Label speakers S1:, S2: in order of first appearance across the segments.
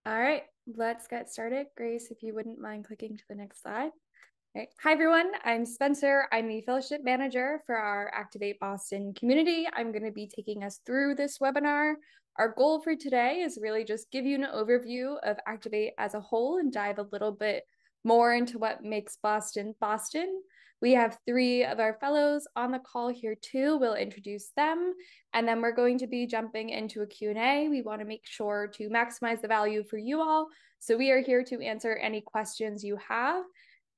S1: All right, let's get started. Grace, if you wouldn't mind clicking to the next slide. All right. Hi, everyone. I'm Spencer. I'm the Fellowship Manager for our Activate Boston community. I'm going to be taking us through this webinar. Our goal for today is really just give you an overview of Activate as a whole and dive a little bit more into what makes Boston Boston. We have 3 of our fellows on the call here too. We'll introduce them, and then we're going to be jumping into a Q&A. We want to make sure to maximize the value for you all. So we are here to answer any questions you have.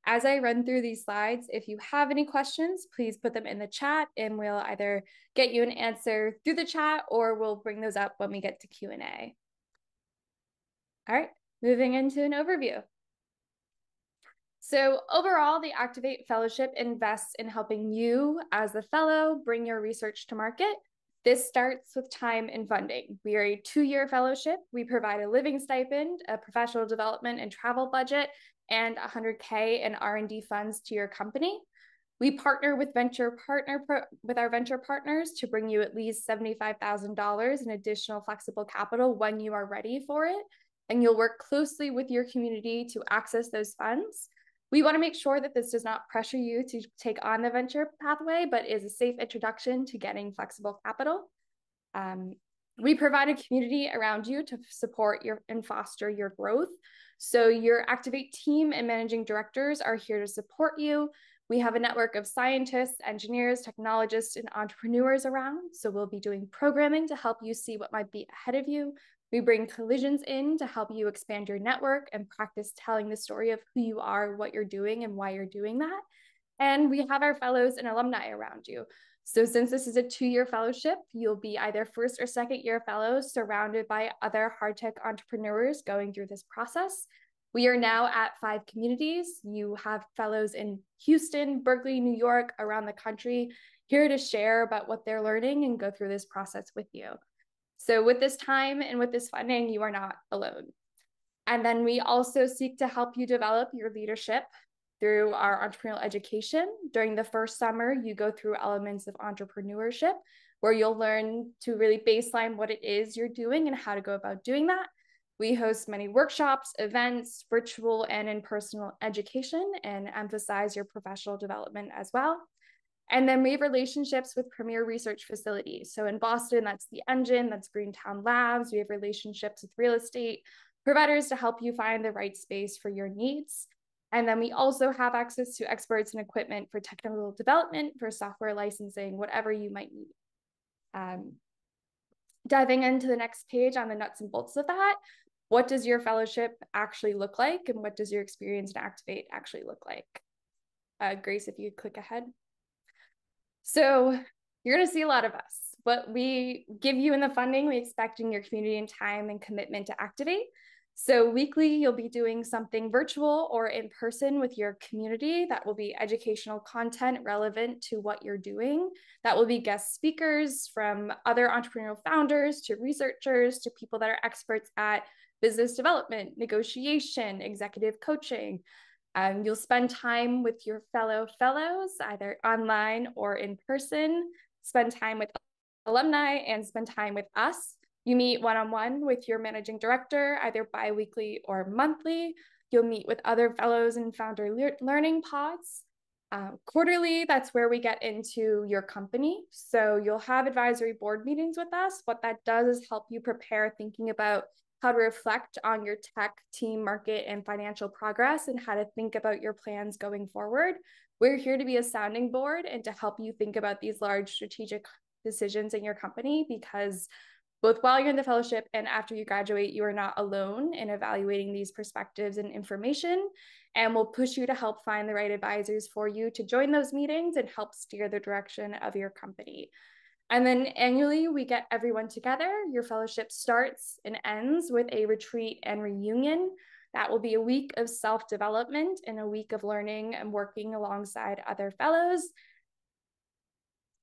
S1: As I run through these slides, if you have any questions, please put them in the chat and we'll either get you an answer through the chat or we'll bring those up when we get to Q&A. All right, moving into an overview. So overall, the Activate Fellowship invests in helping you as a fellow bring your research to market. This starts with time and funding. We are a 2-year fellowship. We provide a living stipend, a professional development and travel budget, and $100K in R&D funds to your company. We partner with our venture partners to bring you at least $75,000 in additional flexible capital when you are ready for it, and you'll work closely with your community to access those funds. We want to make sure that this does not pressure you to take on the venture pathway, but is a safe introduction to getting flexible capital. We provide a community around you to support and foster your growth. So your Activate team and managing directors are here to support you. We have a network of scientists, engineers, technologists, and entrepreneurs around. So we'll be doing programming to help you see what might be ahead of you. We bring collisions in to help you expand your network and practice telling the story of who you are, what you're doing, and why you're doing that. And we have our fellows and alumni around you. So since this is a 2-year fellowship, you'll be either 1st or 2nd year fellows surrounded by other hard tech entrepreneurs going through this process. We are now at 5 communities. You have fellows in Houston, Berkeley, New York, around the country, here to share about what they're learning and go through this process with you. So with this time and with this funding, you are not alone. And then we also seek to help you develop your leadership through our entrepreneurial education. During the first summer, you go through elements of entrepreneurship, where you'll learn to really baseline what it is you're doing and how to go about doing that. We host many workshops, events, virtual and in-person education, and emphasize your professional development as well. And then we have relationships with premier research facilities. So in Boston, that's the Engine, that's Greentown Labs. We have relationships with real estate providers to help you find the right space for your needs. And then we also have access to experts and equipment for technical development, for software licensing, whatever you might need. Diving into the next page on the nuts and bolts of that, what does your fellowship actually look like? And what does your experience in Activate actually look like? Grace, if you click ahead. So you're going to see a lot of us. What we give you in the funding, we expect in your community and time and commitment to Activate. So weekly, you'll be doing something virtual or in person with your community. That will be educational content relevant to what you're doing. That will be guest speakers from other entrepreneurial founders to researchers to people that are experts at business development, negotiation, executive coaching. You'll spend time with your fellows, either online or in person, spend time with alumni, and spend time with us. You meet one-on-one with your managing director, either bi-weekly or monthly. You'll meet with other fellows and founder learning pods. Quarterly, that's where we get into your company. So you'll have advisory board meetings with us. What that does is help you prepare thinking about how to reflect on your tech, team, market, and financial progress, and how to think about your plans going forward. We're here to be a sounding board and to help you think about these large strategic decisions in your company, because both while you're in the fellowship and after you graduate, you are not alone in evaluating these perspectives and information, and we'll push you to help find the right advisors for you to join those meetings and help steer the direction of your company. And then annually, we get everyone together. Your fellowship starts and ends with a retreat and reunion. That will be a week of self-development and a week of learning and working alongside other fellows.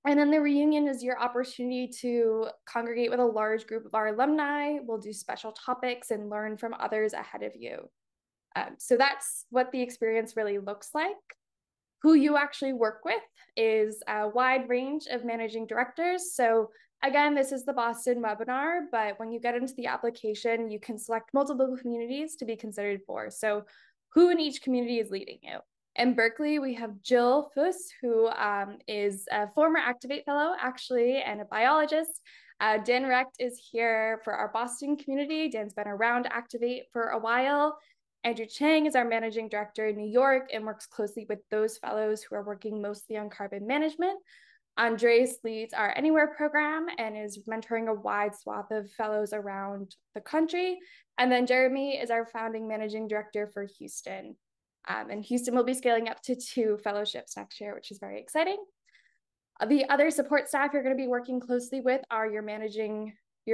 S1: And then the reunion is your opportunity to congregate with a large group of our alumni. We'll do special topics and learn from others ahead of you. So that's what the experience really looks like. Who you actually work with is a wide range of managing directors. So Again, this is the Boston webinar, but when you get into the application, you can select multiple communities to be considered for. So who in each community is leading you? In Berkeley, we have Jill Fuss, who is a former Activate Fellow, actually, and a biologist. Dan Recht is here for our Boston community. Dan's been around Activate for a while. Andrew Chang is our managing director in New York and works closely with those fellows who are working mostly on carbon management. Andres leads our Anywhere program and is mentoring a wide swath of fellows around the country. And then Jeremy is our founding managing director for Houston. And Houston will be scaling up to 2 fellowships next year, which is very exciting. The other support staff you're going to be working closely with are your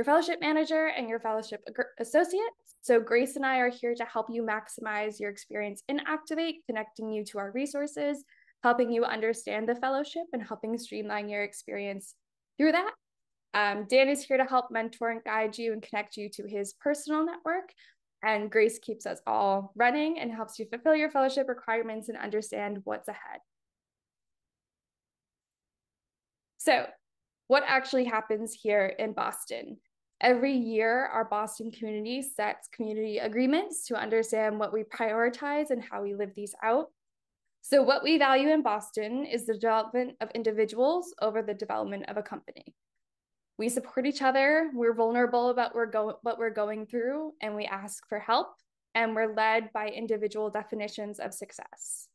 S1: fellowship manager and your fellowship associate. So Grace and I are here to help you maximize your experience in Activate, connecting you to our resources, helping you understand the fellowship, and helping streamline your experience through that. Dan is here to help mentor and guide you and connect you to his personal network. And Grace keeps us all running and helps you fulfill your fellowship requirements and understand what's ahead. So what actually happens here in Boston? Every year, our Boston community sets community agreements to understand what we prioritize and how we live these out. So what we value in Boston is the development of individuals over the development of a company. We support each other, we're vulnerable about what we're going through, and we ask for help, and we're led by individual definitions of success.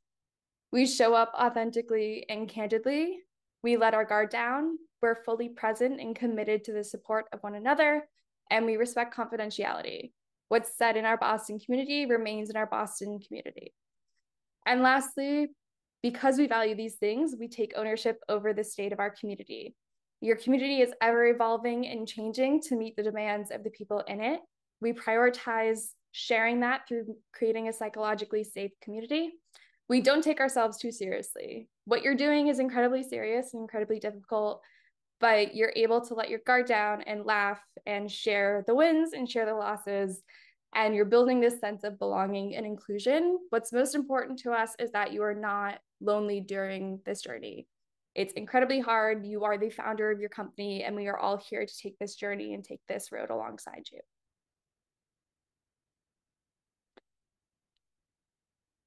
S1: We show up authentically and candidly. We let our guard down. We're fully present and committed to the support of one another, and we respect confidentiality. What's said in our Boston community remains in our Boston community. And lastly, because we value these things, we take ownership over the state of our community. Your community is ever evolving and changing to meet the demands of the people in it. We prioritize sharing that through creating a psychologically safe community. We don't take ourselves too seriously. What you're doing is incredibly serious and incredibly difficult, but you're able to let your guard down and laugh and share the wins and share the losses. And you're building this sense of belonging and inclusion. What's most important to us is that you are not lonely during this journey. It's incredibly hard. You are the founder of your company, and we are all here to take this journey and take this road alongside you.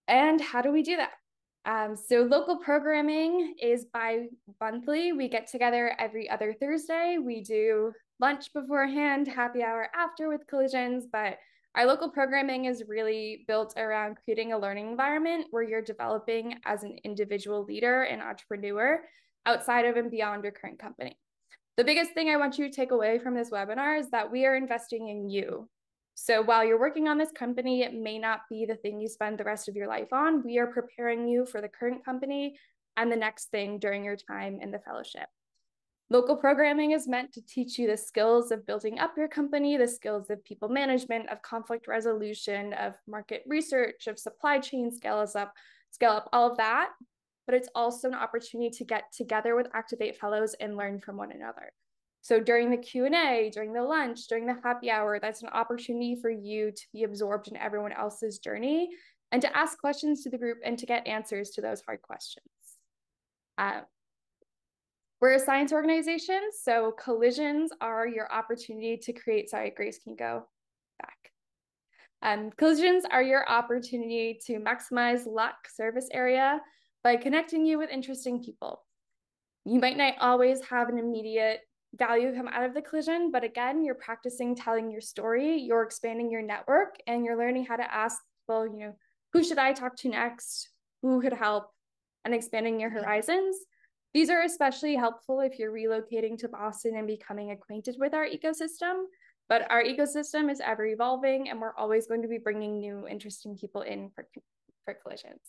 S1: And how do we do that? So local programming is bi-monthly. We get together every other Thursday. We do lunch beforehand, happy hour after with collisions, but our local programming is really built around creating a learning environment where you're developing as an individual leader and entrepreneur outside of and beyond your current company. The biggest thing I want you to take away from this webinar is that we are investing in you. So while you're working on this company, it may not be the thing you spend the rest of your life on. We are preparing you for the current company and the next thing during your time in the fellowship. Local programming is meant to teach you the skills of building up your company, the skills of people management, of conflict resolution, of market research, of supply chain scale up, all of that. But it's also an opportunity to get together with Activate fellows and learn from one another. So during the Q&A, during the lunch, during the happy hour, that's an opportunity for you to be absorbed in everyone else's journey and to ask questions to the group and to get answers to those hard questions. We're a science organization, so collisions are your opportunity to create, sorry, Grace can go back. Collisions are your opportunity to maximize luck service area by connecting you with interesting people. You might not always have an immediate value come out of the collision, but again, you're practicing telling your story, you're expanding your network, and you're learning how to ask people, who should I talk to next? Who could help? And expanding your horizons. These are especially helpful if you're relocating to Boston and becoming acquainted with our ecosystem, but our ecosystem is ever evolving and we're always going to be bringing new interesting people in for collisions.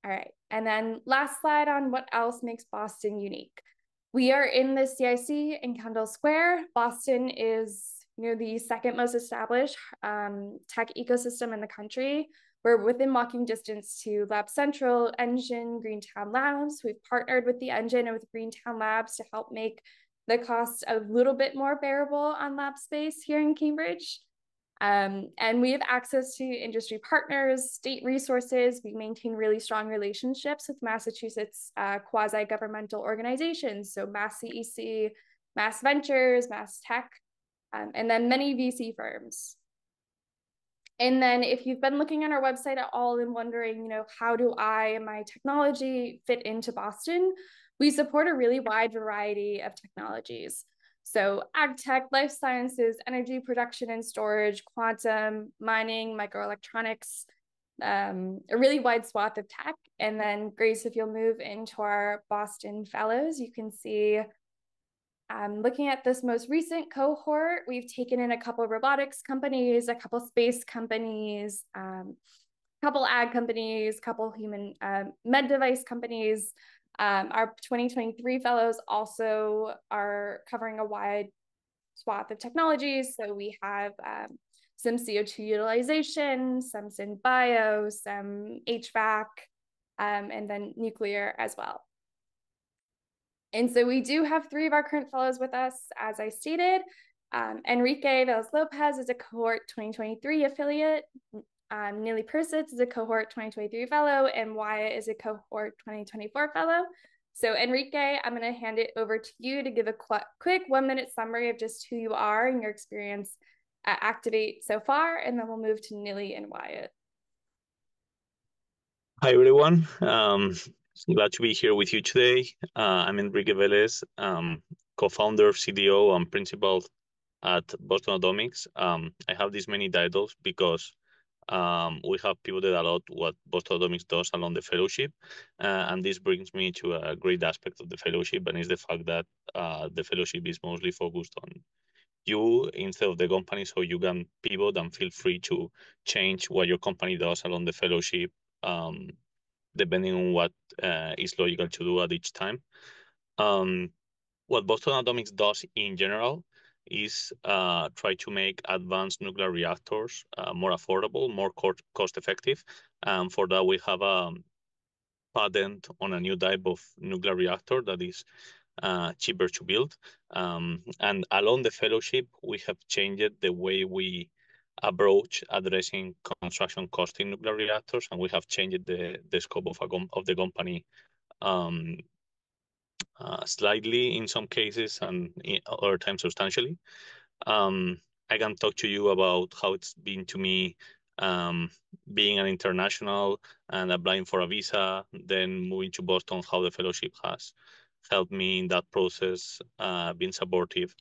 S1: All right, and then last slide on what else makes Boston unique. We are in the CIC in Kendall Square. Boston is the second most established tech ecosystem in the country. We're within walking distance to Lab Central, Engine, Greentown Labs. We've partnered with the Engine and with Greentown Labs to help make the cost a little bit more bearable on lab space here in Cambridge. And we have access to industry partners, state resources. We maintain really strong relationships with Massachusetts quasi-governmental organizations, so Mass CEC, Mass Ventures, Mass Tech, and then many VC firms. And then if you've been looking on our website at all and wondering, how do I and my technology fit into Boston? We support a really wide variety of technologies. So ag tech, life sciences, energy production and storage, quantum, mining, microelectronics, a really wide swath of tech. And then Grace, if you'll move into our Boston Fellows, you can see looking at this most recent cohort, we've taken in a couple robotics companies, a couple space companies, a couple ag companies, a couple human med device companies. Our 2023 fellows also are covering a wide swath of technologies. So we have some CO2 utilization, some syn bio, some HVAC, and then nuclear as well. And so we do have 3 of our current fellows with us, as I stated. Enrique Velez Lopez is a cohort 2023 affiliate. Neely Persitz is a cohort 2023 fellow, and Wyatt is a cohort 2024 fellow. So Enrique, I'm going to hand it over to you to give a quick 1-minute summary of just who you are and your experience at Activate so far, and then we'll move to Neely and Wyatt.
S2: Hi, everyone. Glad to be here with you today. I'm Enrique Velez, co-founder, CDO, and principal at Boston Atomics. I have these many titles because we have pivoted a lot what Boston Atomics does along the fellowship. And this brings me to a great aspect of the fellowship, and is the fact that the fellowship is mostly focused on you instead of the company, so you can pivot and feel free to change what your company does along the fellowship, depending on what is logical to do at each time. What Boston Atomics does in general is try to make advanced nuclear reactors more affordable, more cost effective. For that, we have a patent on a new type of nuclear reactor that is cheaper to build. And along the fellowship, we have changed the way we approach addressing construction cost in nuclear reactors, and we have changed the scope of the company slightly in some cases, and in other times substantially. I can talk to you about how it's been to me being an international and applying for a visa, then moving to Boston, how the fellowship has helped me in that process, been supportive.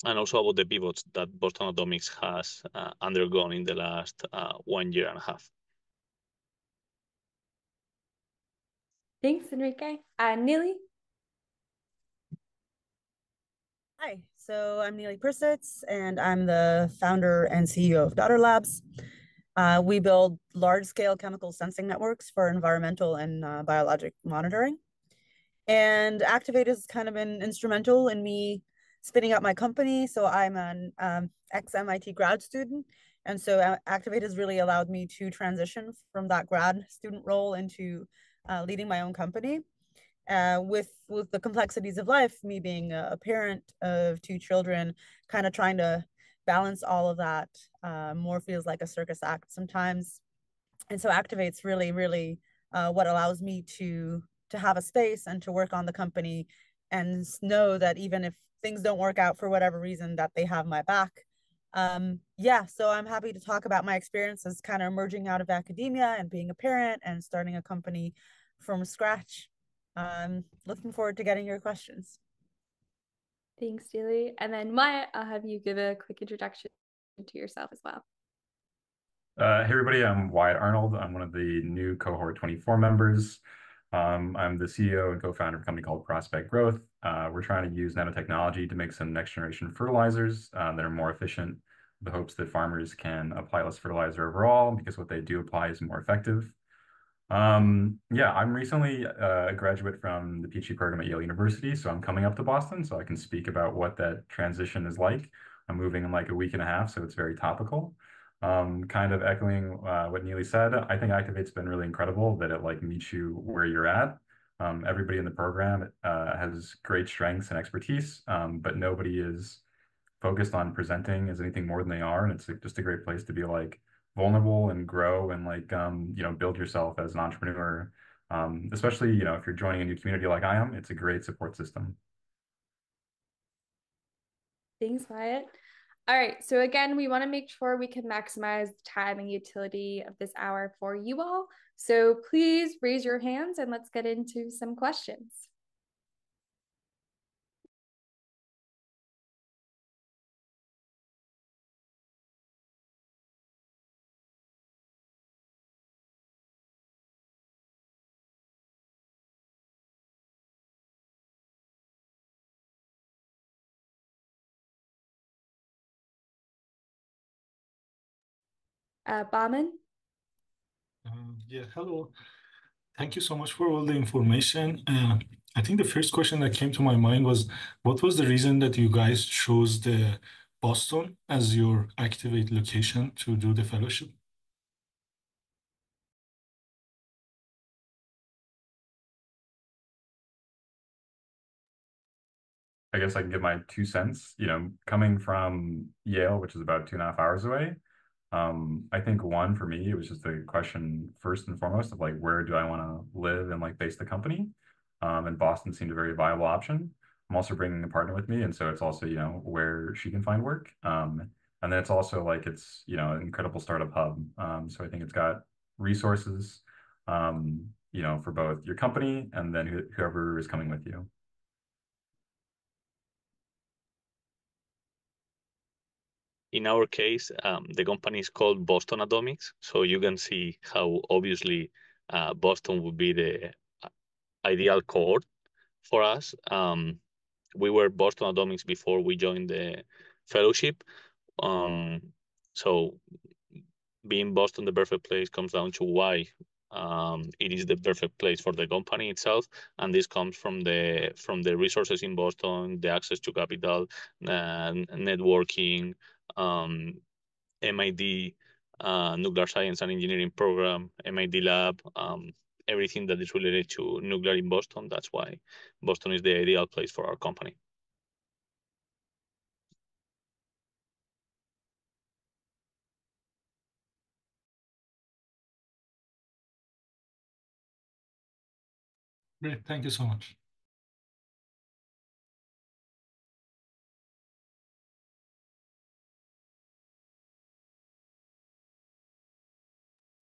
S2: And also about the pivots that Boston Atomics has undergone in the last 1 year and a half.
S1: Thanks, Enrique. Neely?
S3: Hi, so I'm Neely Persitz, and I'm the founder and CEO of Daughter Labs. We build large-scale chemical sensing networks for environmental and biologic monitoring. And Activate has kind of been instrumental in me spinning up my company. So I'm an ex-MIT grad student. And so Activate has really allowed me to transition from that grad student role into leading my own company. With the complexities of life, me being a parent of 2 children, kind of trying to balance all of that more feels like a circus act sometimes. And so Activate's really, really what allows me to have a space and to work on the company and know that even if things don't work out for whatever reason, that they have my back. Yeah, so I'm happy to talk about my experiences kind of emerging out of academia and being a parent and starting a company from scratch. Looking forward to getting your questions.
S1: Thanks, Julie. And then Wyatt, I'll have you give a quick introduction to yourself as well.
S4: Hey everybody, I'm Wyatt Arnold. I'm one of the new cohort 24 members. I'm the CEO and co-founder of a company called Prospect Growth. We're trying to use nanotechnology to make some next generation fertilizers that are more efficient, with the hopes that farmers can apply less fertilizer overall, because what they do apply is more effective. Yeah, I'm recently a graduate from the PhD program at Yale University, so I'm coming up to Boston so I can speak about what that transition is like. I'm moving in like a week and a half, so it's very topical. Kind of echoing what Neely said, I think Activate's been really incredible that it like meets you where you're at. Everybody in the program has great strengths and expertise, but nobody is focused on presenting as anything more than they are. And it's just a great place to be like vulnerable and grow and like, build yourself as an entrepreneur. Especially, if you're joining a new community like I am, it's a great support system.
S1: Thanks, Wyatt. All right, so again, we want to make sure we can maximize the time and utility of this hour for you all. So please raise your hands and let's get into some questions. Baman?
S5: Yeah, hello. Thank you so much for all the information. I think the first question that came to my mind was, what was the reason that you guys chose the Boston as your Activate location to do the fellowship?
S4: I guess I can give my 2 cents, coming from Yale, which is about 2.5 hours away. I think one for me, it was just a question first and foremost of like, where do I want to live and like base the company? And Boston seemed a very viable option. I'm also bringing a partner with me. And so it's also, where she can find work. And then it's also like, it's, an incredible startup hub. So I think it's got resources, for both your company and then whoever is coming with you.
S2: In our case, the company is called Boston Atomics, so you can see how obviously Boston would be the ideal cohort for us. We were Boston Atomics before we joined the fellowship. So being Boston the perfect place comes down to why it is the perfect place for the company itself, and this comes from the resources in Boston, the access to capital, networking, MIT nuclear science and engineering program, MIT lab, everything that is related to nuclear in Boston. That's why Boston is the ideal place for our company.
S5: Great, thank you so much.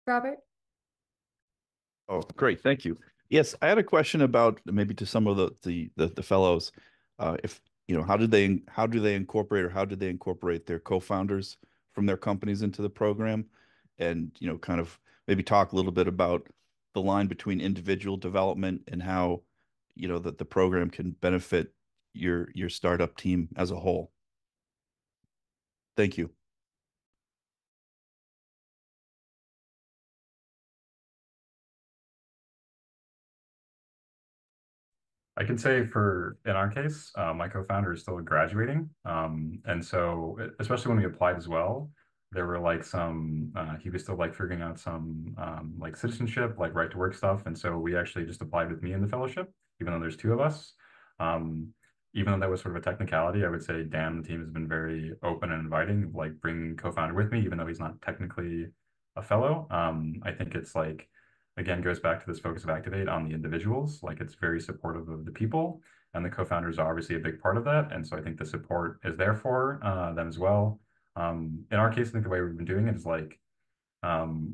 S1: Robert?
S6: Oh, great. Thank you. Yes, I had a question about maybe to some of the fellows. If how do they incorporate, or how did they incorporate their co-founders from their companies into the program? And kind of maybe talk a little bit about the line between individual development and how that the program can benefit your startup team as a whole. Thank you.
S4: I can say in our case, my co-founder is still graduating. And so especially when we applied as well, there were like he was still like figuring out some like citizenship, like right to work stuff. And so we actually just applied with me in the fellowship, even though there's two of us. Even though that was sort of a technicality, I would say Dan, the team has been very open and inviting, like bringing co-founder with me, even though he's not technically a fellow. I think it's like, again, goes back to this focus of Activate on the individuals. Like it's very supportive of the people, and the co-founders are obviously a big part of that. And so I think the support is there for them as well. In our case, I think the way we've been doing it is like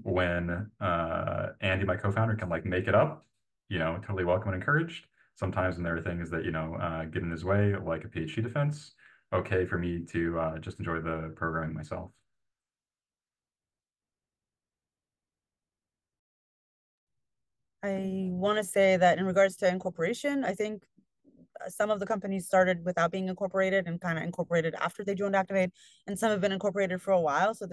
S4: when Andy, my co-founder, can like make it up, totally welcome and encouraged. Sometimes when there are things that, get in his way, like a PhD defense, okay for me to just enjoy the programming myself.
S3: I want to say that in regards to incorporation, I think some of the companies started without being incorporated and kind of incorporated after they joined Activate, and some have been incorporated for a while. So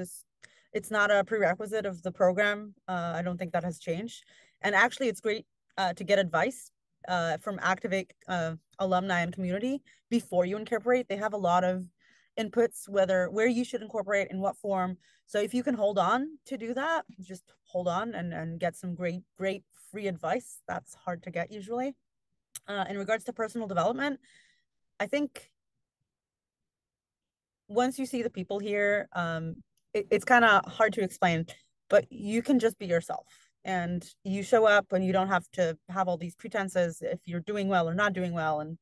S3: it's not a prerequisite of the program. I don't think that has changed. And actually, it's great to get advice from Activate alumni and community before you incorporate. They have a lot of inputs, where you should incorporate, in what form. So if you can hold on to do that, just hold on and get some great free advice. That's hard to get usually. In regards to personal development, I think once you see the people here, it's kind of hard to explain, but you can just be yourself and you show up and you don't have to have all these pretenses if you're doing well or not doing well. And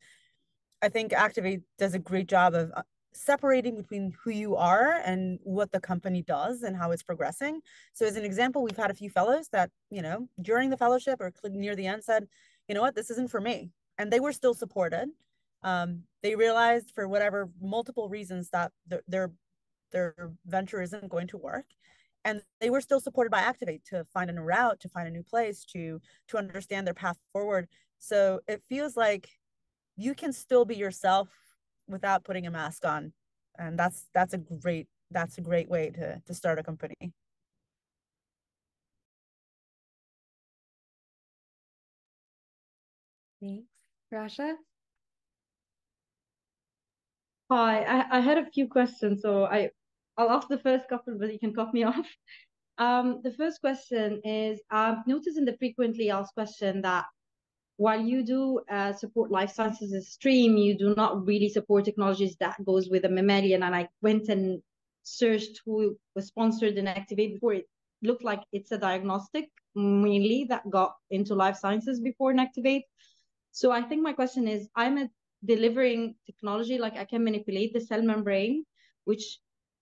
S3: I think Activate does a great job of separating between who you are and what the company does and how it's progressing. So as an example, we've had a few fellows that, during the fellowship or near the end said, you know what, this isn't for me. And they were still supported. They realized for whatever multiple reasons that their venture isn't going to work. And they were still supported by Activate to find a new route, to find a new place, to understand their path forward. So it feels like you can still be yourself without putting a mask on. And that's a great way to start a company.
S1: Thanks. Rasha?
S7: Hi, I had a few questions, so I'll ask the first couple, but you can cut me off. The first question is, I've noticed in the frequently asked question that while you do support life sciences as a stream, you do not really support technologies that goes with a mammalian. And I went and searched who was sponsored in Activate before. It looked like it's a diagnostic mainly that got into life sciences before in Activate. So I think my question is, I'm delivering technology, like I can manipulate the cell membrane, which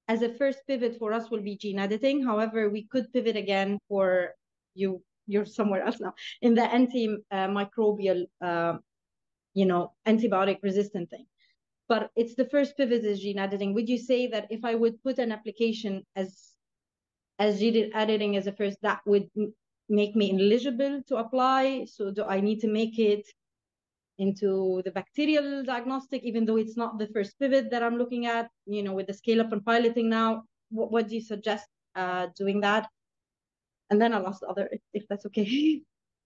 S7: as a first pivot for us will be gene editing. However, we could pivot again for you're somewhere else now in the antimicrobial, antibiotic resistant thing. But it's the first pivot is gene editing. Would you say that if I would put an application as gene editing as a first, that would make me eligible to apply? So do I need to make it into the bacterial diagnostic, even though it's not the first pivot that I'm looking at, with the scale up and piloting now? What do you suggest doing that? And then I'll ask the other, if that's okay.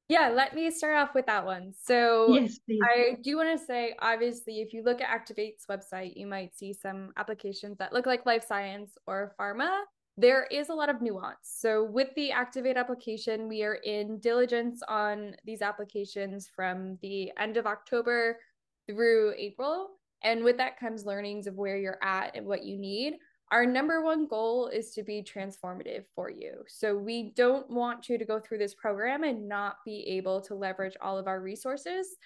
S1: Yeah, let me start off with that one. So
S7: yes, please.
S1: I do want to say, obviously, if you look at Activate's website, you might see some applications that look like life science or pharma. There is a lot of nuance. So with the Activate application, we are in diligence on these applications from the end of October through April. And with that comes learnings of where you're at and what you need. Our number one goal is to be transformative for you. So we don't want you to go through this program and not be able to leverage all of our resources.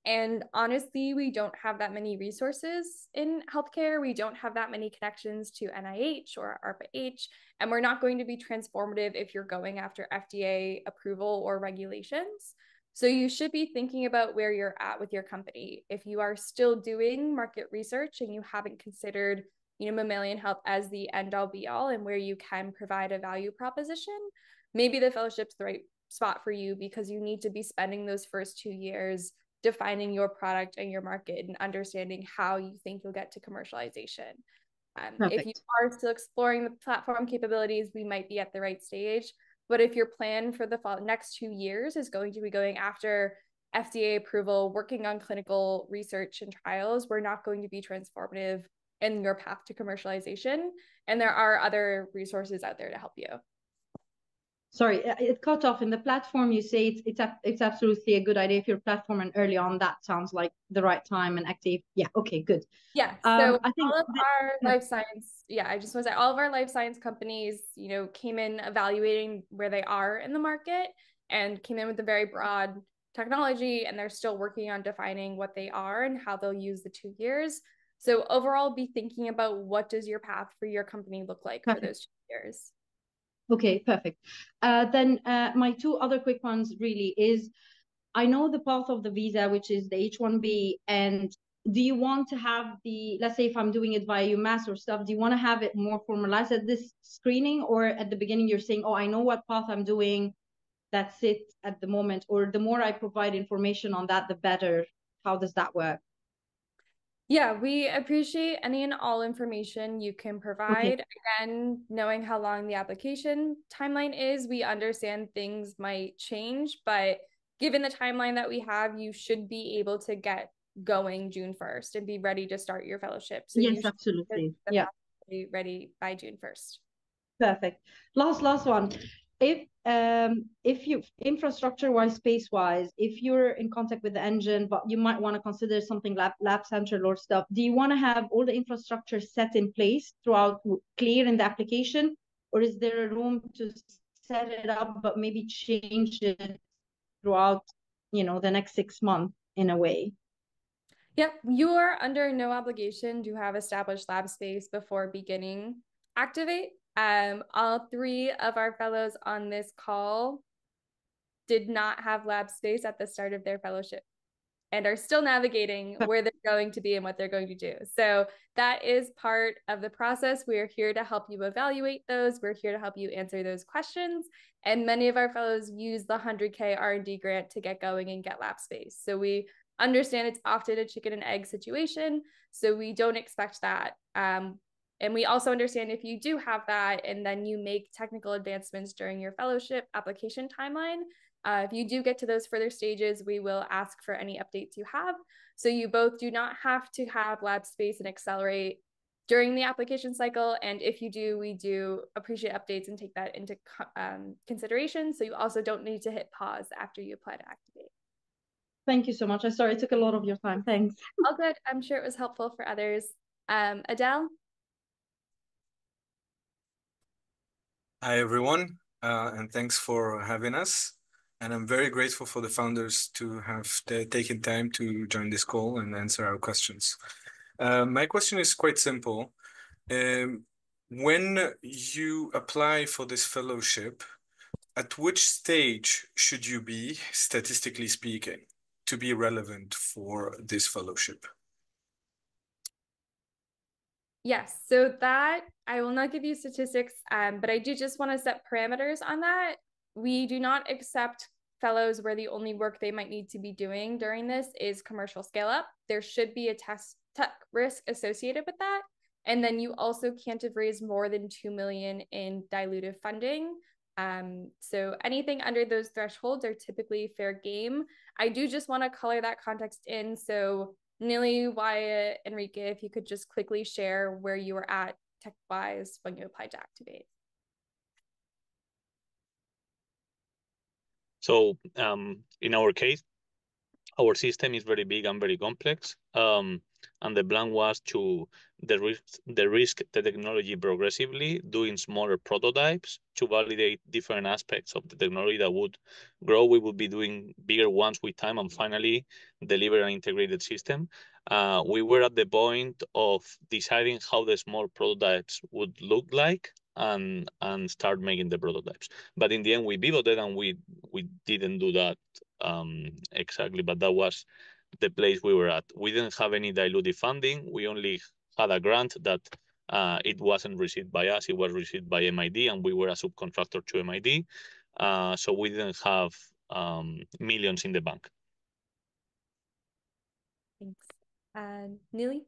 S1: And honestly, we don't have that many resources in healthcare. We don't have that many connections to NIH or ARPA-H, and we're not going to be transformative if you're going after FDA approval or regulations. So you should be thinking about where you're at with your company. If you are still doing market research and you haven't considered mammalian health as the end all be all and where you can provide a value proposition, maybe the fellowship's the right spot for you, because you need to be spending those first 2 years defining your product and your market and understanding how you think you'll get to commercialization. If you are still exploring the platform capabilities, we might be at the right stage. But if your plan for the next 2 years is going to be going after FDA approval, working on clinical research and trials, we're not going to be transformative in your path to commercialization. And there are other resources out there to help you.
S7: Sorry, it cut off. In the platform, you say it's absolutely a good idea if you're platform and early on. That sounds like the right time and active. Yeah, okay, good.
S1: Yeah, so
S7: I think
S1: all of our life science, I just want to say all of our life science companies, came in evaluating where they are in the market and came in with a very broad technology, and they're still working on defining what they are and how they'll use the 2 years. So overall, be thinking about what does your path for your company look like for those 2 years.
S7: Okay, perfect. Then my two other quick ones really is, I know the path of the visa, which is the H-1B, and do you want to have let's say if I'm doing it via UMass or stuff, do you want to have it more formalized at this screening, or at the beginning you're saying, oh, I know what path I'm doing, that's it at the moment, or the more I provide information on that, the better? How does that work?
S1: Yeah, we appreciate any and all information you can provide. Again, knowing how long the application timeline is, we understand things might change, but given the timeline that we have, you should be able to get going June 1st and be ready to start your fellowship. So
S7: yes, absolutely. Yeah,
S1: be ready by June 1st.
S7: Perfect. Last one. if you infrastructure wise, space wise, if you're in contact with the engine, but you might want to consider something lab central or stuff, do you want to have all the infrastructure set in place throughout, clear in the application, or is there a room to set it up but maybe change it throughout, the next 6 months in a way?
S1: Yep, you are under no obligation to have established lab space before beginning Activate. All three of our fellows on this call did not have lab space at the start of their fellowship and are still navigating where they're going to be and what they're going to do. So that is part of the process. We are here to help you evaluate those. We're here to help you answer those questions. And many of our fellows use the 100K R&D grant to get going and get lab space. So we understand it's often a chicken and egg situation. So we don't expect that. And we also understand if you do have that and then you make technical advancements during your fellowship application timeline, if you do get to those further stages, we will ask for any updates you have. So you both do not have to have lab space and accelerate during the application cycle. And if you do, we do appreciate updates and take that into consideration. So you also don't need to hit pause after you apply to Activate.
S7: Thank you so much. I'm sorry it took a lot of your time. Thanks.
S1: All good. I'm sure it was helpful for others. Adele?
S8: Hi, everyone, and thanks for having us. And I'm very grateful for the founders to have taken time to join this call and answer our questions. My question is quite simple. When you apply for this fellowship, at which stage should you be, statistically speaking, to be relevant for this fellowship?
S1: Yes, so that I will not give you statistics, but I do just want to set parameters on that. We do not accept fellows where the only work they might need to be doing during this is commercial scale up. There should be a tech risk associated with that. And then you also can't have raised more than 2 million in dilutive funding. So anything under those thresholds are typically fair game. I do just want to color that context in. So Nili, Wyatt, Enrique, if you could just quickly share where you were at tech-wise when you applied to Activate.
S2: So in our case, our system is very big and very complex. And the plan was to de-risk the technology progressively, doing smaller prototypes to validate different aspects of the technology that would grow. We would be doing bigger ones with time and finally deliver an integrated system. We were at the point of deciding how the small prototypes would look like and start making the prototypes. But in the end, we pivoted and we didn't do that exactly, but that was the place we were at. We didn't have any dilutive funding. We only had a grant that it wasn't received by us. It was received by MIT, and we were a subcontractor to MIT. So we didn't have millions in the bank.
S1: Thanks. Nili?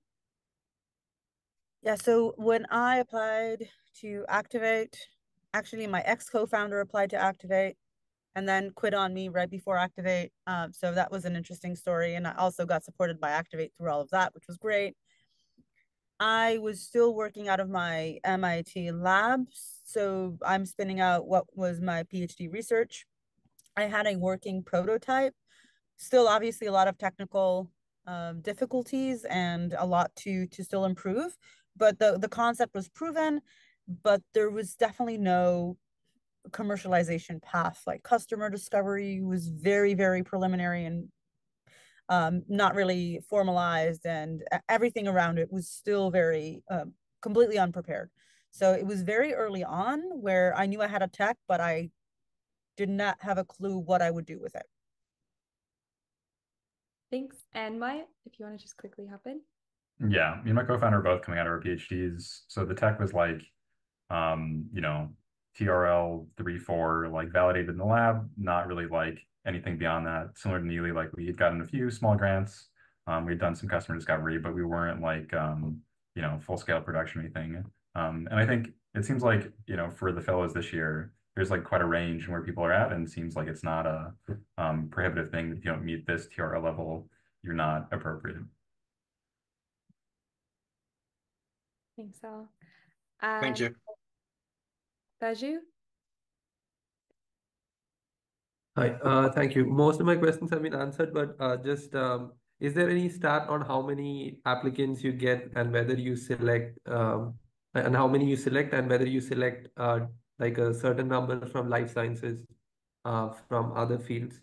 S3: Yeah, so when I applied to Activate, actually my ex-co-founder applied to Activate and then quit on me right before Activate. So that was an interesting story. And I also got supported by Activate through all of that, which was great. I was still working out of my MIT labs. So I'm spinning out what was my PhD research. I had a working prototype, still obviously a lot of technical difficulties and a lot to still improve. But the concept was proven, but there was definitely no commercialization path. Like customer discovery was very, very preliminary and not really formalized, and everything around it was still very completely unprepared. So it was very early on where I knew I had a tech, but I did not have a clue what I would do with it.
S1: Thanks. And Wyatt, if you want to just quickly hop in.
S4: Yeah, me and my co-founder are both coming out of our PhDs. So the tech was like, TRL 3-4, like validated in the lab, not really like anything beyond that. Similar to Neely, like we had gotten a few small grants. We'd done some customer discovery, but we weren't like, full scale production or anything. And I think it seems like, for the fellows this year, there's like quite a range where people are at, and it seems like it's not a prohibitive thing. If you don't meet this TRL level, you're not appropriate.
S1: Thanks, Al.
S8: Thank you.
S1: Baju?
S9: Hi, thank you. Most of my questions have been answered, but just is there any stat on how many applicants you get and whether you select and how many you select and whether you select like a certain number from life sciences from other fields?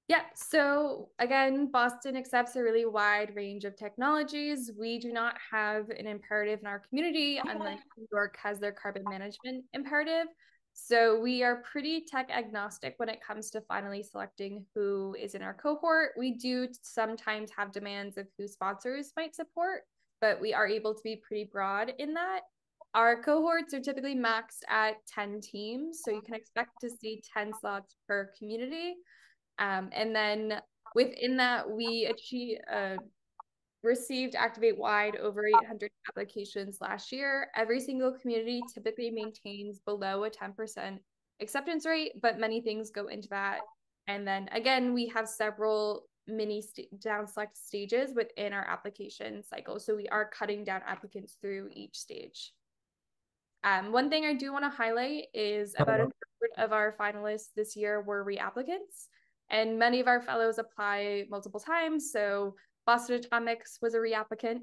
S1: Yeah, so again, Boston accepts a really wide range of technologies. We do not have an imperative in our community, unlike New York has their carbon management imperative. So we are pretty tech agnostic when it comes to finally selecting who is in our cohort. We do sometimes have demands of who sponsors might support, but we are able to be pretty broad in that. Our cohorts are typically maxed at 10 teams, so you can expect to see 10 slots per community. And then within that, we received Activate Wide over 800 applications last year. Every single community typically maintains below a 10% acceptance rate, but many things go into that. And then again, we have several mini down select stages within our application cycle. So we are cutting down applicants through each stage. One thing I do want to highlight is about a third of our finalists this year were reapplicants, and many of our fellows apply multiple times. So Boston Atomics was a reapplicant.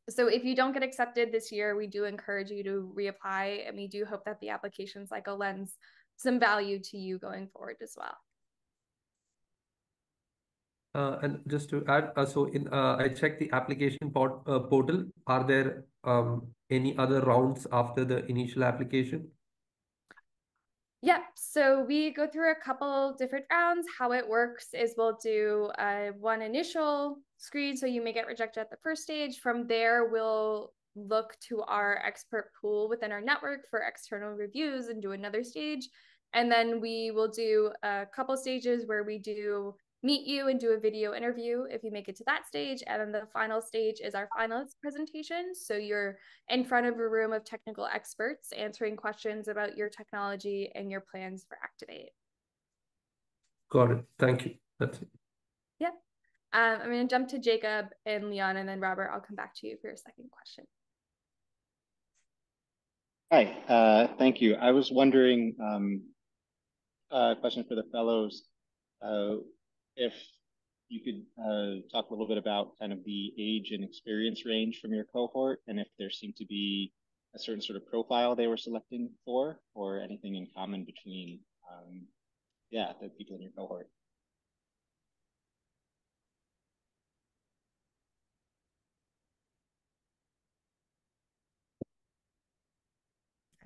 S1: So if you don't get accepted this year, we do encourage you to reapply, and we do hope that the application cycle lends some value to you going forward as well.
S9: And just to add, I checked the application portal. Are there any other rounds after the initial application?
S1: Yeah, so we go through a couple different rounds. How it works is we'll do one initial screen, so you may get rejected at the first stage. From there, we'll look to our expert pool within our network for external reviews and do another stage. And then we will do a couple stages where we do meet you and do a video interview if you make it to that stage. And then the final stage is our finalist presentation. So you're in front of a room of technical experts answering questions about your technology and your plans for Activate.
S9: Got it. Thank you. That's it.
S1: Yeah. I'm going to jump to Jacob and Leon, and then Robert, I'll come back to you for your second question.
S10: Hi, thank you. I was wondering, question for the fellows, if you could talk a little bit about kind of the age and experience range from your cohort, and if there seemed to be a certain sort of profile they were selecting for, or anything in common between, the people in your cohort.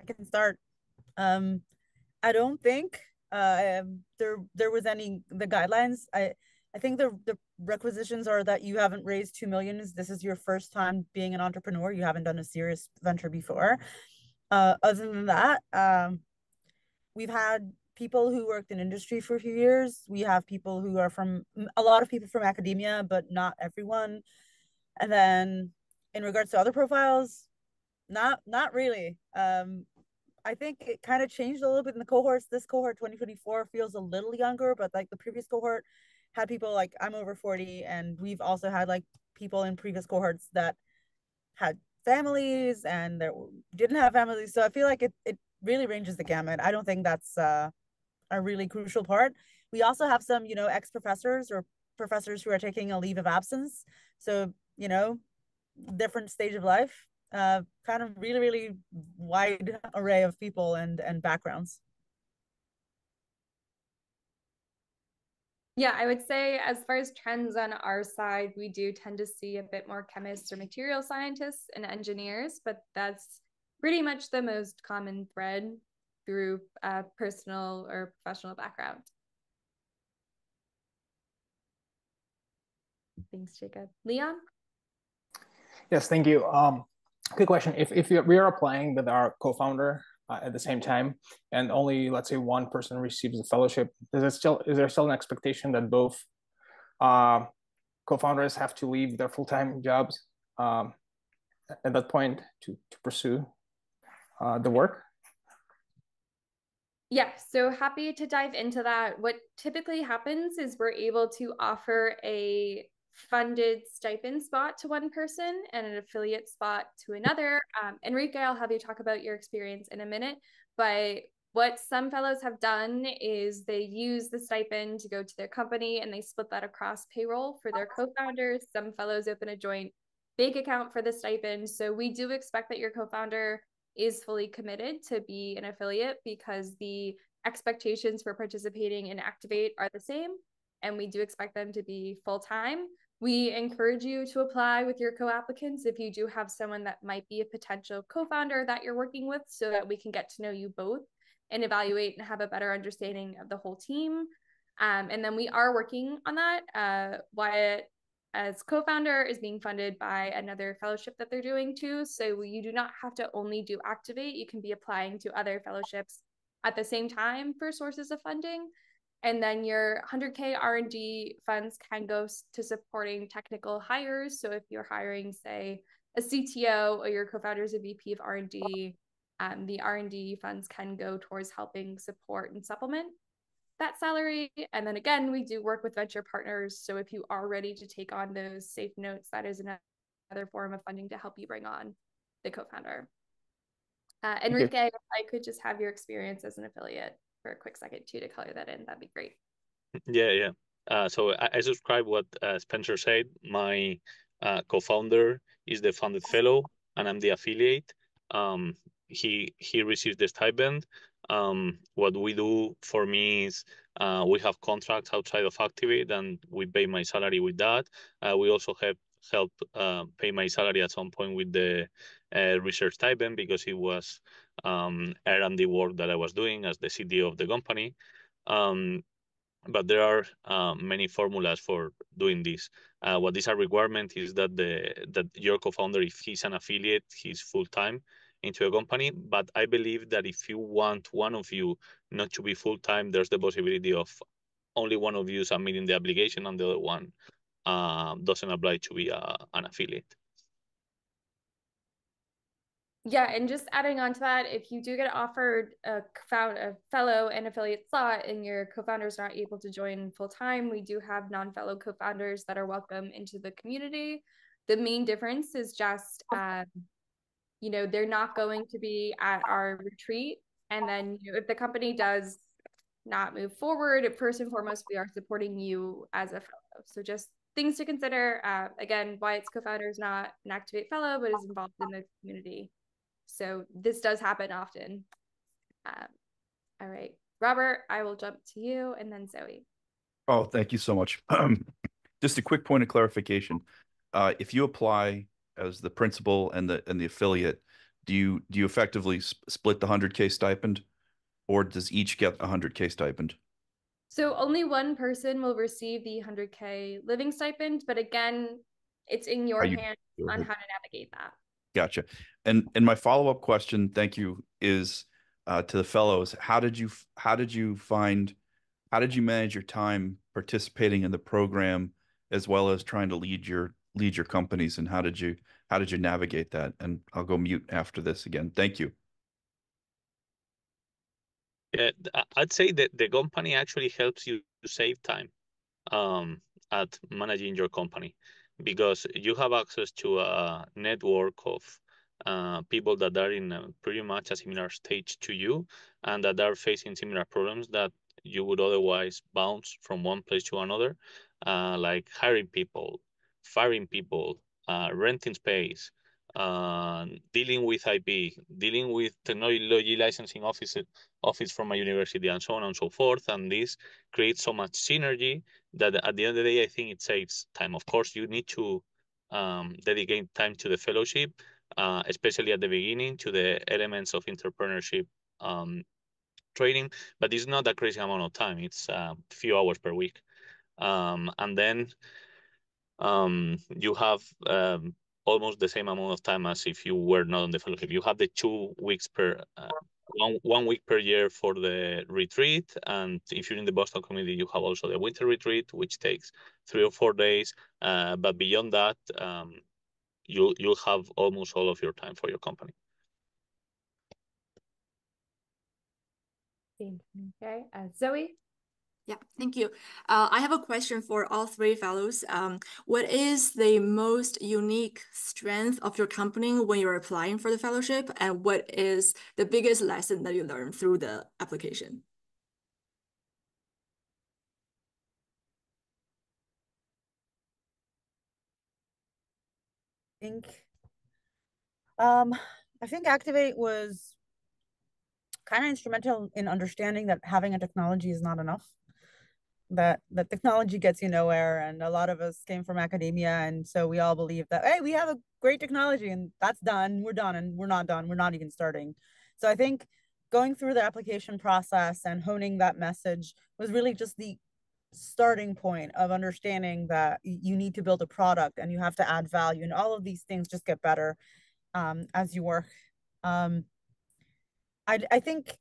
S3: I can start. I don't think there was any the guidelines. I think the requisitions are that you haven't raised 2 million. This is your first time being an entrepreneur. You haven't done a serious venture before. Other than that, we've had people who worked in industry for a few years. We have people who are a lot of people from academia, but not everyone. And then in regards to other profiles, not really. I think it kind of changed a little bit in the cohorts. This cohort 2024 feels a little younger, but like the previous cohort had people like I'm over 40, and we've also had like people in previous cohorts that had families and that didn't have families. So I feel like it really ranges the gamut. I don't think that's a really crucial part. We also have some, ex-professors or professors who are taking a leave of absence. So, different stage of life. Kind of really, really wide array of people and backgrounds.
S1: Yeah, I would say as far as trends on our side, we do tend to see a bit more chemists or material scientists and engineers, but that's pretty much the most common thread through personal or professional background. Thanks, Jacob. Leon?
S11: Yes, thank you. Good question. If we are applying with our co-founder at the same time, and only let's say one person receives the fellowship, is there still an expectation that both co-founders have to leave their full-time jobs at that point to pursue the work?
S1: Yeah, so happy to dive into that. What typically happens is we're able to offer a funded stipend spot to one person and an affiliate spot to another. Enrique, I'll have you talk about your experience in a minute, but What some fellows have done is they use the stipend to go to their company and they split that across payroll for their co-founders. Some fellows open a joint bank account for the stipend. So we do expect that your co-founder is fully committed to be an affiliate because the expectations for participating in Activate are the same, and we do expect them to be full-time. We encourage you to apply with your co-applicants if you do have someone that might be a potential co-founder that you're working with, so that we can get to know you both and evaluate and have a better understanding of the whole team. And then we are working on that. Wyatt, as co-founder, is being funded by another fellowship that they're doing too. So you do not have to only do Activate. You can be applying to other fellowships at the same time for sources of funding. And then your 100K R&D funds can go to supporting technical hires. So if you're hiring, say, a CTO or your co-founder is a VP of R&D, the R&D funds can go towards helping support and supplement that salary. And then again, we do work with venture partners. So if you are ready to take on those safe notes, that is another form of funding to help you bring on the co-founder. Enrique, if I could just have your experience as an affiliate for a quick second too to color that in, that'd be great.
S2: Yeah. So I subscribe what Spencer said. My co-founder is the founded fellow, and I'm the affiliate. He receives the stipend. What we do for me is we have contracts outside of Activate, and we pay my salary with that. We also help pay my salary at some point with the research stipend, because it was R&D work that I was doing as the CDO of the company. But there are many formulas for doing this. What is a requirement is that your co-founder, if he's an affiliate, he's full-time into a company. But I believe that if you want one of you not to be full-time, there's the possibility of only one of you submitting the application and the other one doesn't apply to be an affiliate.
S1: Yeah, and just adding on to that, if you do get offered a fellow and affiliate slot and your co-founders are not able to join full-time, we do have non-fellow co-founders that are welcome into the community. The main difference is just, they're not going to be at our retreat. And then if the company does not move forward, first and foremost, we are supporting you as a fellow. So just things to consider. Again, Wyatt's co-founder is not an Activate fellow, but is involved in the community. So this does happen often. All right, Robert, I will jump to you and then Zoe.
S6: Oh, thank you so much. Just a quick point of clarification. If you apply as the principal and the affiliate, do you effectively split the 100K stipend, or does each get a 100K stipend?
S1: So only one person will receive the 100K living stipend, but again, it's in your hands on how to navigate that.
S6: Gotcha. And my follow-up question, thank you, is to the fellows. How did you manage your time participating in the program, as well as trying to lead your companies, and how did you navigate that? And I'll go mute after this again. Thank you.
S2: Yeah, I'd say that the company actually helps you to save time at managing your company, because you have access to a network of people that are in pretty much a similar stage to you, and that are facing similar problems that you would otherwise bounce from one place to another, like hiring people, firing people, renting space, dealing with IP, dealing with technology licensing office from a university, and so on and so forth. And this creates so much synergy that at the end of the day, I think it saves time. Of course, you need to dedicate time to the fellowship, especially at the beginning, to the elements of entrepreneurship training, but it's not a crazy amount of time. It's a few hours per week. And then you have almost the same amount of time as if you were not on the fellowship. You have the 2 weeks per one week per year for the retreat, and if you're in the Boston community, you have also the winter retreat, which takes 3 or 4 days. But beyond that, you'll have almost all of your time for your company.
S1: Okay, Zoe.
S12: Yeah, thank you. I have a question for all three fellows. What is the most unique strength of your company when you're applying for the fellowship, and what is the biggest lesson that you learned through the application?
S3: I think Activate was kind of instrumental in understanding that having a technology is not enough. That technology gets you nowhere, and a lot of us came from academia, and so we all believe that, hey, we have a great technology and that's done, we're done, and we're not done, we're not even starting. So I think going through the application process and honing that message was really just the starting point of understanding that you need to build a product and you have to add value, and all of these things just get better as you work. I think,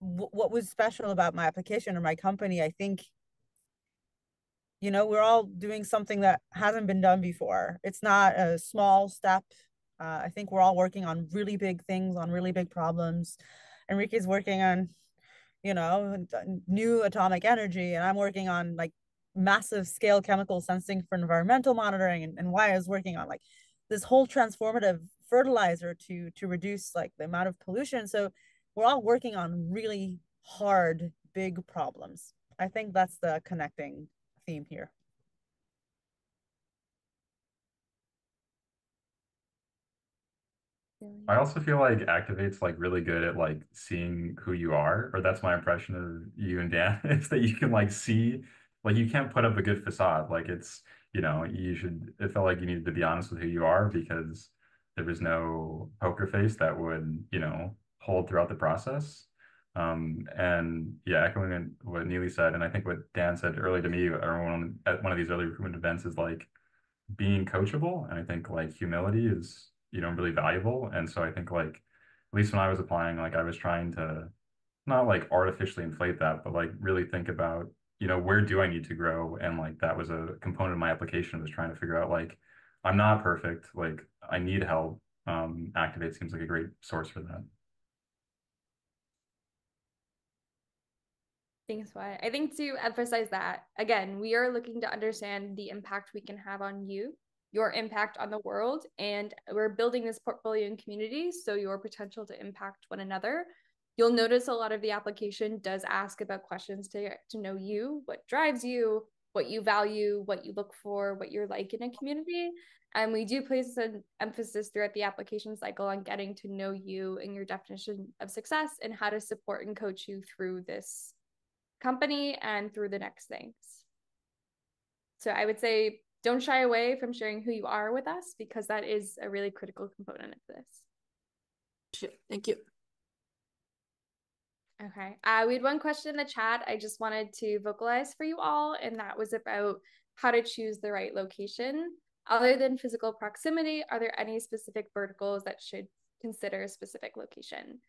S3: what was special about my application or my company, I think, we're all doing something that hasn't been done before. It's not a small step. I think we're all working on really big things, on really big problems. Enrique's working on, new atomic energy, and I'm working on like massive scale chemical sensing for environmental monitoring, and Waya is working on like this whole transformative fertilizer to reduce like the amount of pollution. So we're all working on really hard, big problems. I think that's the connecting theme here.
S4: I also feel like Activate's like really good at like seeing who you are, or that's my impression of you and Dan, is that you can like see, like you can't put up a good facade. Like it's, it felt like you needed to be honest with who you are because there was no poker face that would, hold throughout the process. And yeah, echoing what Neely said, and I think what Dan said earlier to me, or at one of these early recruitment events, is like being coachable. And I think like humility is, really valuable. And so I think like, at least when I was applying, like I was trying to not like artificially inflate that, but like really think about, where do I need to grow? And like that was a component of my application, was trying to figure out like, I'm not perfect, like I need help. Activate seems like a great source for that.
S1: Thanks, Wyatt. I think to emphasize that, again, we are looking to understand the impact we can have on you, your impact on the world, and we're building this portfolio and community, so your potential to impact one another. You'll notice a lot of the application does ask about questions to know you, what drives you, what you value, what you look for, what you're like in a community. And we do place an emphasis throughout the application cycle on getting to know you and your definition of success and how to support and coach you through this company and through the next things. So I would say don't shy away from sharing who you are with us, because that is a really critical component of this.
S12: Sure. Thank you.
S1: Okay. We had one question in the chat I just wanted to vocalize for you all, and that was about how to choose the right location. Other than physical proximity, are there any specific verticals that should consider a specific location?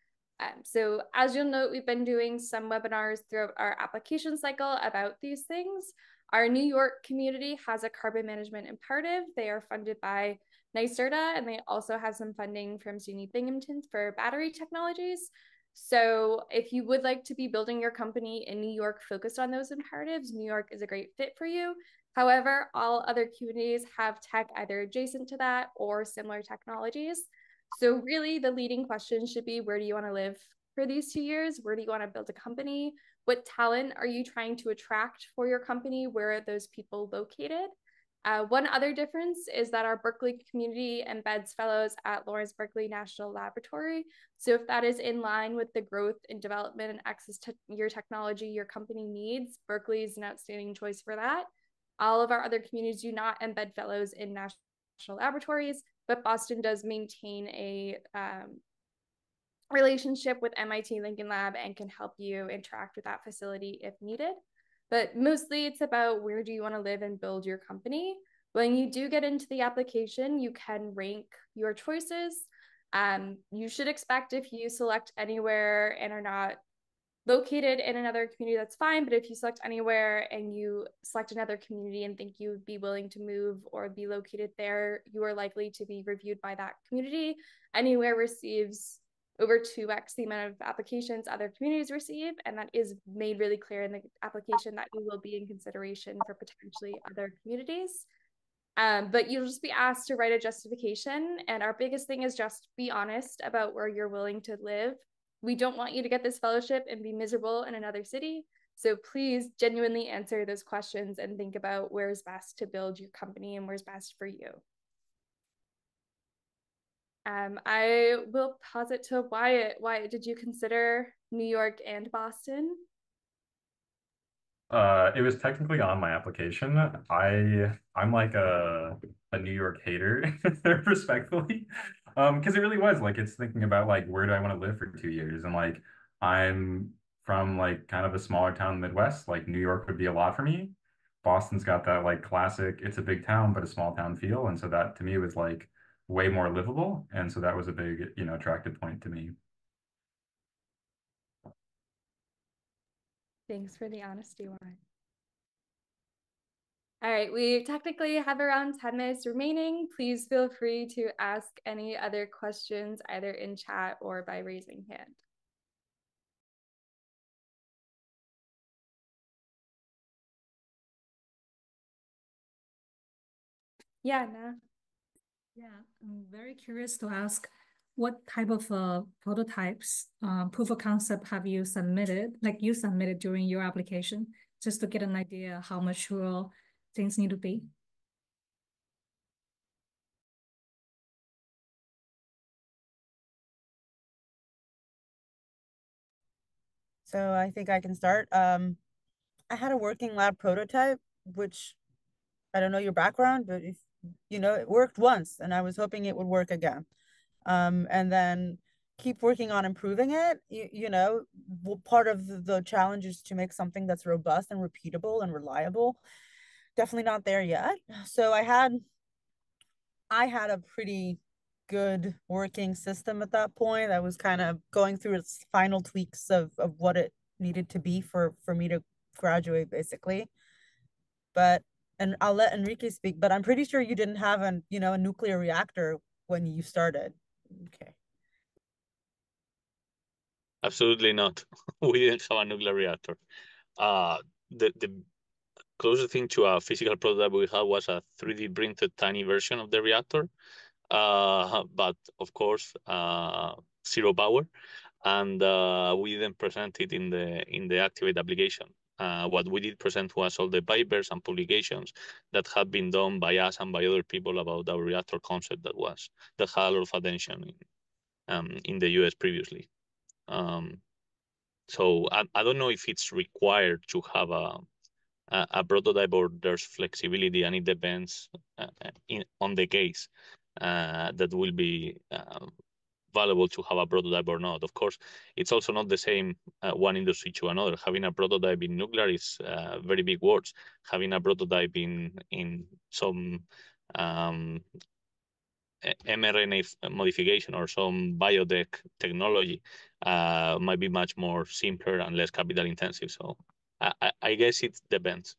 S1: So as you'll note, we've been doing some webinars throughout our application cycle about these things. Our New York community has a carbon management imperative. They are funded by NYSERDA, and they also have some funding from SUNY Binghamton for battery technologies. So if you would like to be building your company in New York focused on those imperatives, New York is a great fit for you. However, all other communities have tech either adjacent to that or similar technologies. So really the leading question should be, where do you want to live for these 2 years? Where do you want to build a company? What talent are you trying to attract for your company? Where are those people located? One other difference is that our Berkeley community embeds fellows at Lawrence Berkeley National Laboratory. So if that is in line with the growth and development and access to your technology your company needs, Berkeley is an outstanding choice for that. All of our other communities do not embed fellows in national laboratories, but Boston does maintain a relationship with MIT Lincoln Lab and can help you interact with that facility if needed. But mostly it's about, where do you want to live and build your company? When you do get into the application, you can rank your choices. You should expect, if you select anywhere and are not located in another community, that's fine. But if you select anywhere and you select another community and think you would be willing to move or be located there, you are likely to be reviewed by that community. Anywhere receives over 2x the amount of applications other communities receive, and that is made really clear in the application that you will be in consideration for potentially other communities. But you'll just be asked to write a justification, and our biggest thing is just be honest about where you're willing to live. We don't want you to get this fellowship and be miserable in another city. So please genuinely answer those questions and think about where's best to build your company and where's best for you. I will pause it to Wyatt. Wyatt, did you consider New York and Boston?
S4: It was technically on my application. I'm like a New York hater, respectfully, because it really was like it's thinking about like where do I want to live for 2 years, and like I'm from like kind of a smaller town in the Midwest. Like New York would be a lot for me. Boston's got that like classic, it's a big town but a small town feel, and so that to me was like way more livable, and so that was a big, attractive point to me.
S1: Thanks for the honesty, Wyatt. All right, we technically have around 10 minutes remaining. Please feel free to ask any other questions either in chat or by raising hand. Yeah, no.
S13: Yeah, I'm very curious to ask what type of prototypes, proof of concept have you submitted, like you submitted during your application, just to get an idea how mature things need to be?
S3: So I think I can start. I had a working lab prototype, which I don't know your background, but if it worked once and I was hoping it would work again. And then keep working on improving it. Part of the challenge is to make something that's robust and repeatable and reliable. Definitely not there yet. So I had a pretty good working system at that point. I was kind of going through its final tweaks of what it needed to be for me to graduate, basically. And I'll let Enrique speak, but I'm pretty sure you didn't have a nuclear reactor when you started. Okay.
S2: Absolutely not. We didn't have a nuclear reactor. The closest thing to a physical prototype we had was a 3D printed tiny version of the reactor, but of course, zero power, and we didn't present it in the Activate application. What we did present was all the papers and publications that had been done by us and by other people about our reactor concept that had a lot of attention in the US previously. So I don't know if it's required to have a prototype or there's flexibility, and it depends on the case that will be valuable to have a prototype or not. Of course, it's also not the same one industry to another. Having a prototype in nuclear is very big words. Having a prototype in some mRNA modification or some biotech technology might be much more simpler and less capital intensive. So I guess it depends.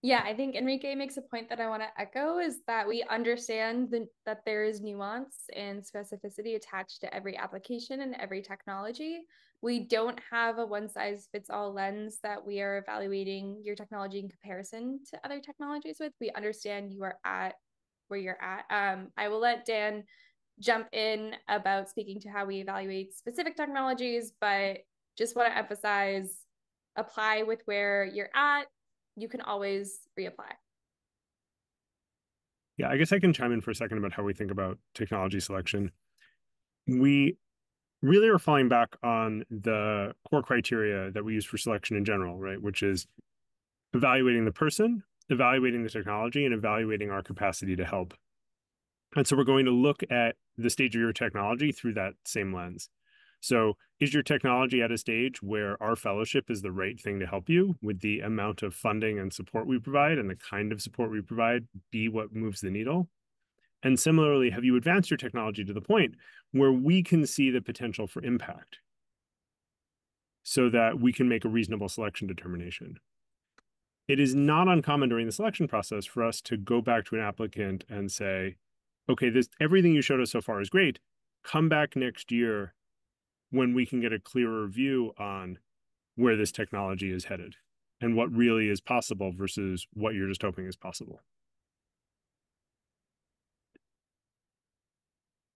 S1: Yeah, I think Enrique makes a point that I want to echo, is that we understand that there is nuance and specificity attached to every application and every technology. We don't have a one-size-fits-all lens that we are evaluating your technology in comparison to other technologies with. We understand you are at where you're at. I will let Dan jump in about speaking to how we evaluate specific technologies, but just want to emphasize, apply with where you're at. You can always reapply.
S14: Yeah, I guess I can chime in for a second about how we think about technology selection. We really are falling back on the core criteria that we use for selection in general, right? Which is evaluating the person, evaluating the technology, and evaluating our capacity to help. And so we're going to look at the stage of your technology through that same lens. So is your technology at a stage where our fellowship is the right thing to help you, with the amount of funding and support we provide and the kind of support we provide be what moves the needle? And similarly, have you advanced your technology to the point where we can see the potential for impact so that we can make a reasonable selection determination? It is not uncommon during the selection process for us to go back to an applicant and say, okay, everything you showed us so far is great. Come back next year when we can get a clearer view on where this technology is headed and what really is possible versus what you're just hoping is possible.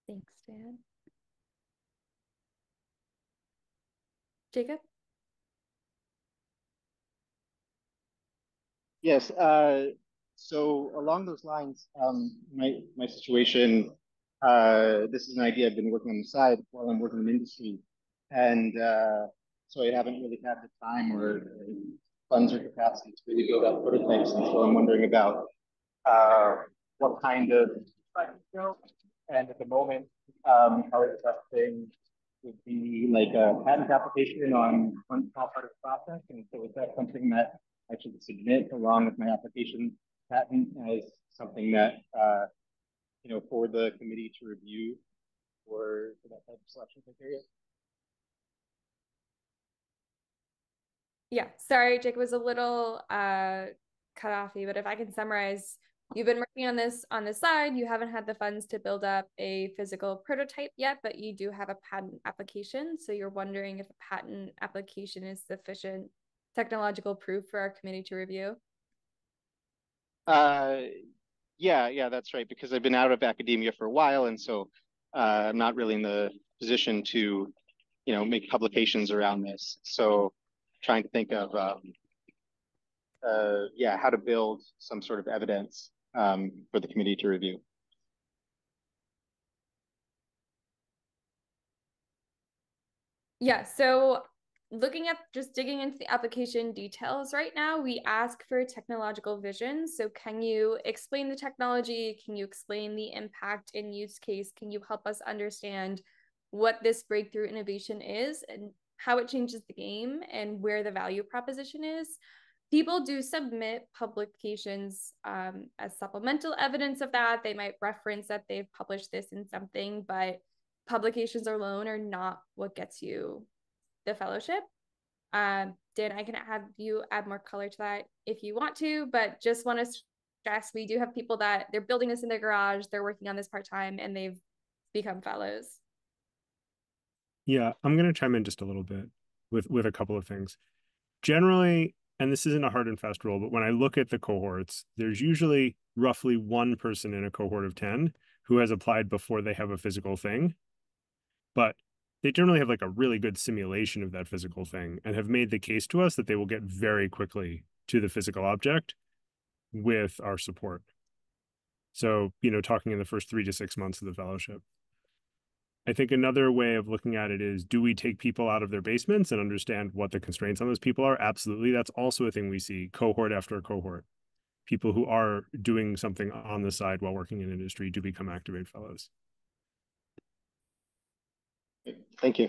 S1: Thanks, Dan. Jacob?
S10: Yes. So along those lines, my situation, this is an idea I've been working on the side while I'm working in industry, and so I haven't really had the time or funds or capacity to really build out prototypes. And so I'm wondering about what kind of and at the moment, how accepting would be like a patent application on one small part of the process. And so is that something that I should submit along with my application patent as something that, for the committee to review for that type of selection criteria?
S1: Yeah, sorry, Jacob was a little cut offy, but if I can summarize, you've been working on this on the side. You haven't had the funds to build up a physical prototype yet, but you do have a patent application. So you're wondering if a patent application is sufficient technological proof for our committee to review?
S10: Yeah, that's right. Because I've been out of academia for a while, and so I'm not really in the position to, make publications around this. So trying to think of, how to build some sort of evidence for the committee to review.
S1: Yeah, so looking at just digging into the application details right now, we ask for technological vision. So can you explain the technology? Can you explain the impact in use case? Can you help us understand what this breakthrough innovation is and how it changes the game and where the value proposition is? People do submit publications as supplemental evidence of that. They might reference that they've published this in something, but publications alone are not what gets you the fellowship. Dan, I can have you add more color to that if you want to, but just want to stress we do have people that they're building this in their garage, they're working on this part-time, and they've become fellows.
S14: Yeah, I'm going to chime in just a little bit with a couple of things. Generally, and this isn't a hard and fast rule, but when I look at the cohorts, there's usually roughly one person in a cohort of 10 who has applied before they have a physical thing. But they generally have like a really good simulation of that physical thing and have made the case to us that they will get very quickly to the physical object with our support. So, talking in the first 3 to 6 months of the fellowship. I think another way of looking at it is, do we take people out of their basements and understand what the constraints on those people are? Absolutely. That's also a thing we see cohort after cohort. People who are doing something on the side while working in industry do become Activate fellows.
S10: Thank you.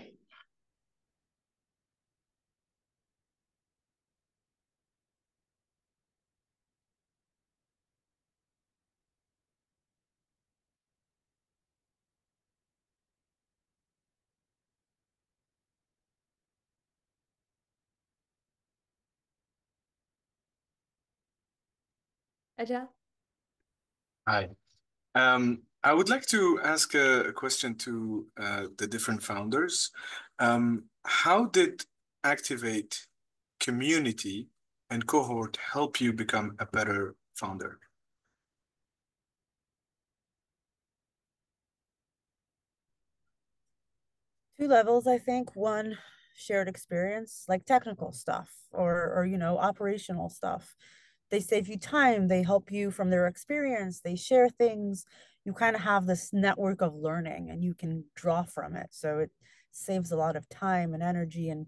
S1: Adele?
S8: Hi. I would like to ask a question to the different founders. How did Activate community and cohort help you become a better founder?
S3: Two levels, I think. One, shared experience, like technical stuff or operational stuff. They save you time, they help you from their experience, they share things. You kind of have this network of learning and you can draw from it. So it saves a lot of time and energy, and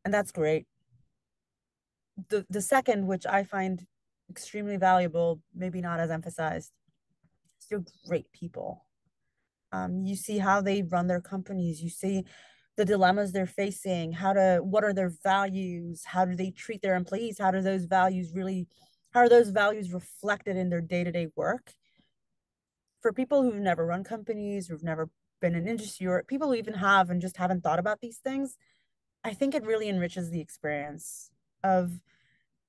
S3: that's great. The second, which I find extremely valuable, maybe not as emphasized, is they're great people. You see how they run their companies, you see the dilemmas they're facing, what are their values, how do they treat their employees, how are those values reflected in their day-to-day work. For people who've never run companies, who've never been in industry, or people who even have and just haven't thought about these things, I think it really enriches the experience of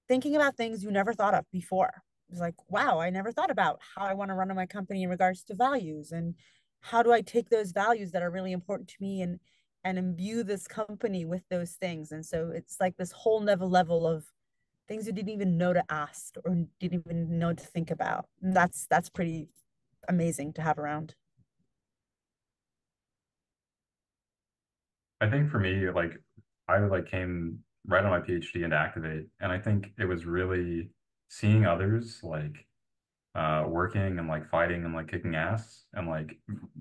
S3: thinking about things you never thought of before. was like, wow, I never thought about how I want to run my company in regards to values, and how do I take those values that are really important to me and imbue this company with those things. And so it's like this whole level of things you didn't even know to ask or didn't even know to think about. And that's pretty amazing to have around.
S4: I think for me, like I like came right on my PhD into Activate, and I think it was really seeing others like working and like fighting and like kicking ass and like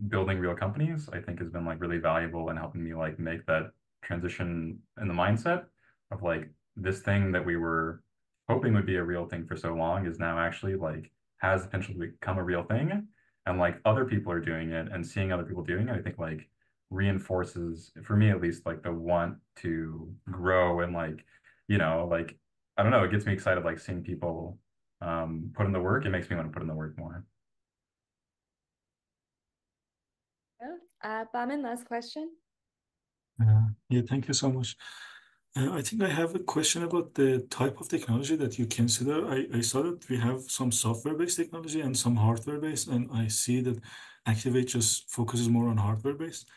S4: building real companies, I think has been like really valuable in helping me like make that transition in the mindset of like this thing that we were hoping would be a real thing for so long is now actually like has the potential to become a real thing. And like other people are doing it and seeing other people doing it, I think like reinforces, for me at least, like the want to grow and like, like I don't know, it gets me excited like seeing people put in the work. It makes me want to put in the work more.
S1: Baman, last question.
S5: Yeah, thank you so much. I think I have a question about the type of technology that you consider. I saw that we have some software-based technology and some hardware-based, and I see that Activate just focuses more on hardware-based.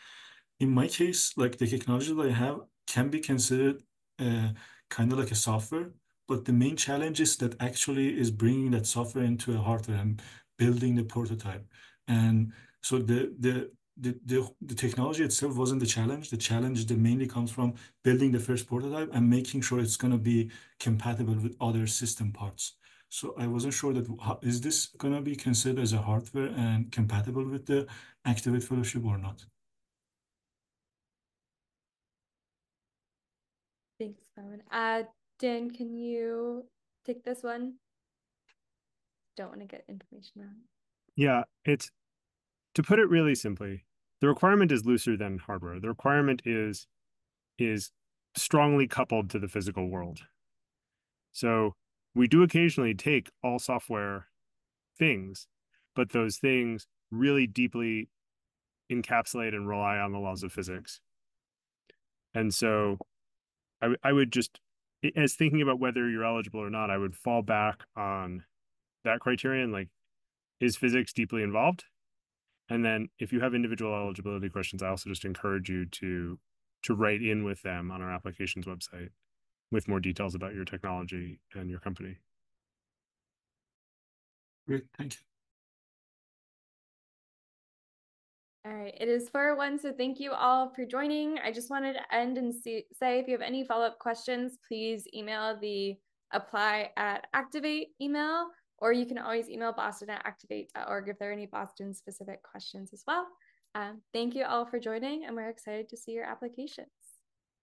S5: In my case, like the technology that I have can be considered kind of like a software, but the main challenge is that actually is bringing that software into a hardware and building the prototype. And so the technology itself wasn't the challenge. The challenge that mainly comes from building the first prototype and making sure it's going to be compatible with other system parts. So I wasn't sure that is this going to be considered as a hardware and compatible with the Activate Fellowship or not?
S1: Thanks, Baman. Dan, can you take this one? Don't want to get information wrong.
S14: Yeah, it's to put it really simply, the requirement is looser than hardware. The requirement is strongly coupled to the physical world. So we do occasionally take all software things, but those things really deeply encapsulate and rely on the laws of physics. And so I would just, as thinking about whether you're eligible or not, I would fall back on that criterion, like, is physics deeply involved? And then if you have individual eligibility questions, I also just encourage you to write in with them on our applications website with more details about your technology and your company.
S5: Great, thank you.
S1: All right, it is 4:01, so thank you all for joining. I just wanted to end and say if you have any follow-up questions, please email the apply@activate email, or you can always email boston@activate.org if there are any Boston-specific questions as well. Thank you all for joining, and we're excited to see your application.